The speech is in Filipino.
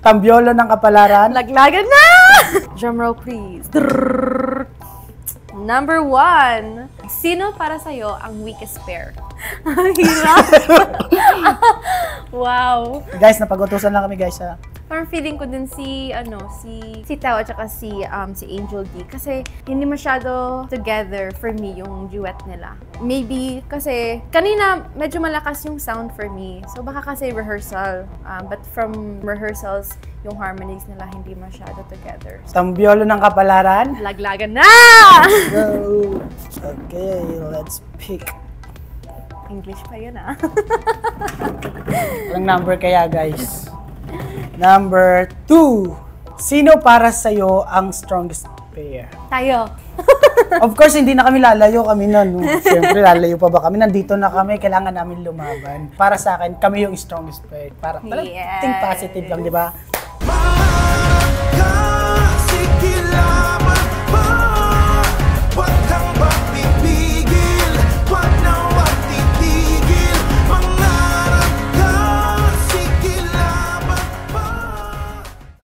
Tambyolo ng kapalaran. Laglagan na! Drumroll please. Number 1. Sino para sa'yo ang weakest pair? Ang hirap. Wow. Guys, napag-utusan lang kami guys ha. Parang feeling ko din si Tao at saka si Angel D. Kasi hindi masyado together for me yung duet nila. Maybe kasi kanina medyo malakas yung sound for me. So baka kasi rehearsal. But from rehearsals, yung harmonies nila hindi masyado together. So, Tambyolo ng kapalaran. laglagan na! Go! Okay, let's pick. English pa yun Anong number kaya guys? Number 2. Sino para sa'yo ang strongest pair? Tayo. Of course, hindi na kami lalayo kami na. No? Siyempre, lalayo pa ba kami? Nandito na kami, kailangan namin lumaban. Para sa akin, kami yung strongest pair. Para think positive lang, di ba?